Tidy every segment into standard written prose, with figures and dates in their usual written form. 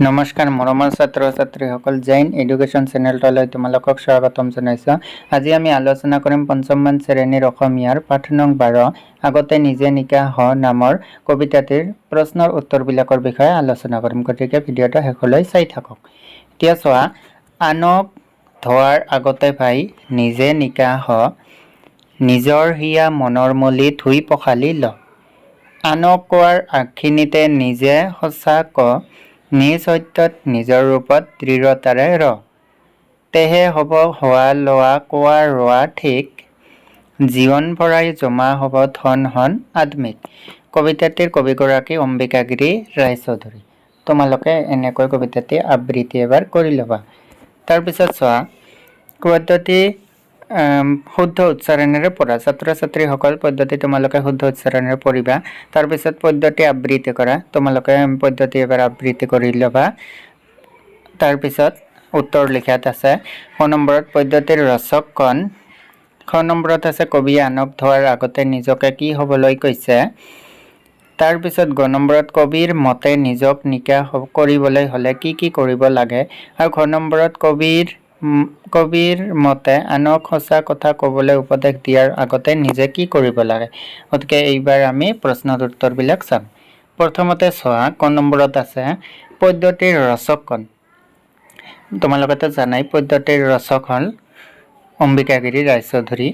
নমস্কাৰ মৰমৰ ছাত্ৰ ছাত্ৰীসকল জৈন এডুকেশ্যন চেনেলটোলৈ তোমালোকক স্বাগতম জনাইছোঁ। আজি আমি আলোচনা কৰিম পঞ্চমমান শ্ৰেণীৰ অসমীয়াৰ পাঠ নং 12 আগতে নিজে নিকা হ নামৰ কবিতাটিৰ প্ৰশ্নৰ উত্তৰবিলাকৰ বিষয়ে আলোচনা কৰিম। গতিকে ভিডিঅ'টো শেষলৈ চাই থাকক। এতিয়া চোৱা, আনক ধোৱাৰ আগতে ভাই নিজে নিকা হ, নিজৰ হিয়া মনৰ মলি ধুই পখালি ল। আনক কোৱাৰ আগখিনিতে নিজে সঁচা ক, নিজ সত্যত নিজৰ ৰূপত দৃঢ়তাৰে ৰ। তেহে হ'ব হোৱা লোৱা কোৱা ৰোৱা ঠিক, জীৱন ভৰাই জমা হ'ব ধন হন আদমিক। কবিতাটিৰ কবিগৰাকী অম্বিকাগিৰি ৰায়চৌধুৰী। তোমালোকে এনেকৈ কবিতাটি আবৃত্তি এবাৰ কৰি ল'বা। তাৰপিছত চোৱা, পদ্ধতি শুদ্ধ উচ্চাৰণেৰে পঢ়া। ছাত্ৰ ছাত্ৰীসকল পদ্ধতি তোমালোকে শুদ্ধ উচ্চাৰণেৰে পঢ়িবা। তাৰপিছত পদ্ধতি আবৃত্তি কৰা। তোমালোকে পদ্ধতি এবাৰ আবৃত্তি কৰি ল'বা। তাৰপিছত উত্তৰ লিখাত আছে ক নম্বৰত পদ্ধতিৰ ৰচক কণ, খ নম্বৰত আছে কবিয়ে আনক ধোৱাৰ আগতে নিজকে কি হ'বলৈ কৈছে। তাৰপিছত গ নম্বৰত কবিৰ মতে নিজক নিকা কৰিবলৈ হ'লে কি কি কৰিব লাগে, আৰু খ নম্বৰত কবিৰ মতে আনক সঁচা কথা ক'বলৈ উপদেশ দিয়াৰ আগতে নিজে কি কৰিব লাগে। গতিকে এইবাৰ আমি প্ৰশ্নৰ উত্তৰবিলাক চাম। প্ৰথমতে চোৱা, ক নম্বৰত আছে পদ্ধতিৰ ৰচক কণ। তোমালোকেতো জানাই পদ্ধতিৰ ৰচক হ'ল অম্বিকাগিৰি ৰায়চৌধুৰী।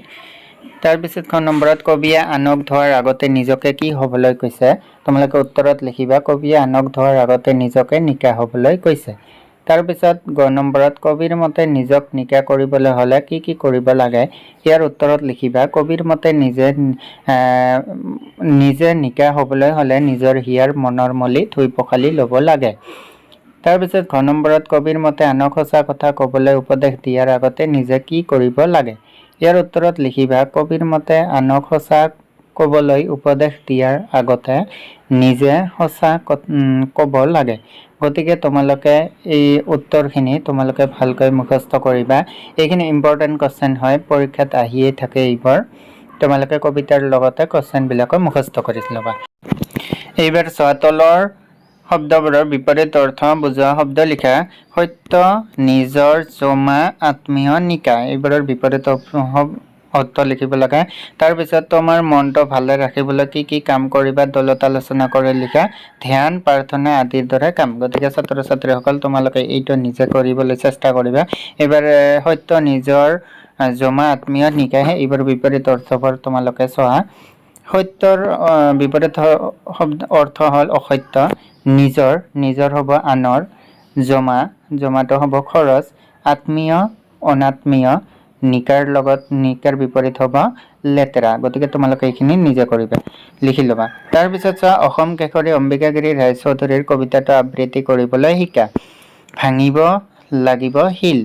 তাৰপিছত খ নম্বৰত কবিয়ে আনক ধোৱাৰ আগতে নিজকে কি হ'বলৈ কৈছে। তোমালোকে উত্তৰত লিখিবা কবিয়ে আনক ধোৱাৰ আগতে নিজকে নিকা হ'বলৈ কৈছে। তাৰপিছত গ নম্বৰত কবিৰ মতে নিজক নিকা কৰিবলৈ হ'লে কি কি কৰিব লাগে। ইয়াৰ উত্তৰত লিখিবা কবিৰ মতে নিজে নিকা হ'বলৈ হ'লে নিজৰ হিয়াৰ মনৰ মলি ধুই পখালি ল'ব লাগে। তাৰপিছত ঘ নম্বৰত কবিৰ মতে আনক সঁচা কথা ক'বলৈ উপদেশ দিয়াৰ আগতে নিজে কি কৰিব লাগে। ইয়াৰ উত্তৰত লিখিবা কবিৰ মতে আনক সঁচা ক'বলৈ উপদেশ দিয়াৰ আগতে নিজে সঁচা ক'ব লাগে। গতিকে তোমালোকে এই উত্তৰখিনি তোমালোকে ভালকৈ মুখস্থ কৰিবা। এইখিনি ইম্পৰ্টেণ্ট কুৱেশ্যন হয়, পৰীক্ষাত আহিয়ে থাকে এইবোৰ। তোমালোকে কবিতাৰ লগতে কুৱেশ্যনবিলাকো মুখস্থ কৰি ল'বা। এইবাৰ চোৱা, তলৰ শব্দবোৰৰ বিপৰীত অৰ্থ বুজোৱা শব্দ লিখা। সত্য, নিজৰ, জমা, আত্মীয়, নিকা। এইবোৰৰ বিপৰীত অৰ্থ লিখিব লাগে। তাৰপিছত তোমাৰ মনটো ভালে ৰাখিবলৈ কি কি কাম কৰিবা দলত আলোচনা কৰি লিখা। ধ্যান, প্ৰাৰ্থনা আদিৰ দৰে কাম। গতিকে ছাত্ৰ ছাত্ৰীসকল তোমালোকে এইটো নিজে কৰিবলৈ চেষ্টা কৰিবা। এইবাৰ সত্য, নিজৰ, জমা, আত্মীয়, নিকাহে এইবোৰ বিপৰীত অৰ্থবোৰ তোমালোকে চোৱা। সত্যৰ বিপৰীত অৰ্থ হ'ল অসত্য। নিজৰ হ'ব আনৰ, জমাটো হ'ব খৰচ, আত্মীয় অনাত্মীয়, নিকাৰ বিপৰীত হ'ব লেতেৰা। গতিকে তোমালোকে এইখিনি নিজে কৰিবা, লিখি ল'বা। তাৰপিছত চোৱা, অসম কেশৰী অম্বিকাগিৰি ৰায়চৌধুৰীৰ কবিতাটো আবৃত্তি কৰিবলৈ শিকা। ভাঙিব লাগিব শিল।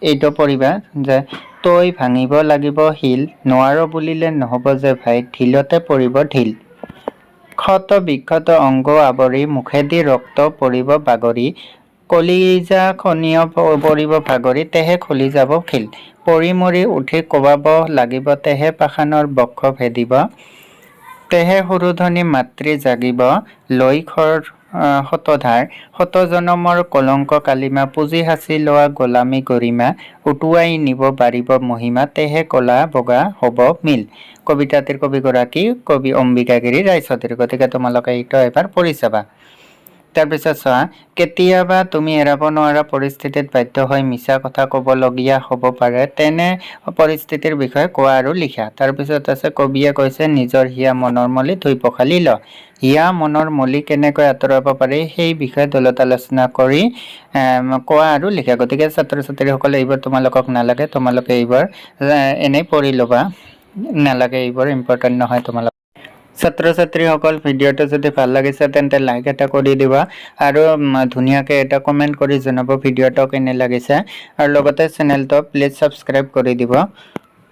এইটো পঢ়িবা যে তই ভাঙিব লাগিব শিল, নোৱাৰ বুলিলে নহ'ব যে ভাই, ঢিলতে পৰিব ঢিল। ক্ষত বিক্ষত অংগ আৱৰি, মুখেদি ৰক্ত পৰিব বাগৰি, কলিজা খনিয় পৰিব ভাগৰি, তেহে খুলি যাব শিল। পৰি মৰি উঠি কোবাব লাগিব, তেহে পাষাণৰ বক্ষ ভেদিব, তেহে সুৰোধনী মাতৃ জাগিব, লৈ শতধাৰ, শত জনমৰ কলংক কালিমা, পুঁজি সাঁচি লোৱা গোলামী গৰিমা, উটুৱাই নিব পাৰিব মহিমা, তেহে কলা বগা হ'ব মিল। কবিতাটিৰ কবিগৰাকী কবি অম্বিকাগিৰি ৰায়চৌধুৰী। গতিকে তোমালোকে এইটো এবাৰ পঢ়ি চাবা। তাৰপিছত চোৱা, কেতিয়াবা তুমি এৰাব নোৱাৰা পৰিস্থিতিত বাধ্য হৈ মিছা কথা ক'বলগীয়া হ'ব পাৰে, তেনে পৰিস্থিতিৰ বিষয়ে কোৱা আৰু লিখা। তাৰপিছত আছে কবিয়ে কৈছে নিজৰ হিয়া মনৰ মলি ধুই পখালি ল। হিয়া মনৰ মলি কেনেকৈ আঁতৰাব পাৰি সেই বিষয়ে দলত আলোচনা কৰি কোৱা আৰু লিখা। গতিকে ছাত্ৰ ছাত্ৰীসকলে এইবোৰ তোমালোকক নালাগে, তোমালোকে এইবোৰ এনেই পঢ়ি ল'বা, নালাগে, এইবোৰ ইম্পৰ্টেণ্ট নহয়। তোমালোকে ছাত্ৰ ছাত্ৰীসকল ভিডিঅ'টো যদি ভাল লাগিছে তেন্তে লাইক এটা কৰি দিবা, আৰু ধুনীয়াকৈ এটা কমেণ্ট কৰি জনাব ভিডিঅ'টো কেনে লাগিছে, আৰু লগতে চেনেলটো প্লিজ ছাবস্ক্ৰাইব কৰি দিব।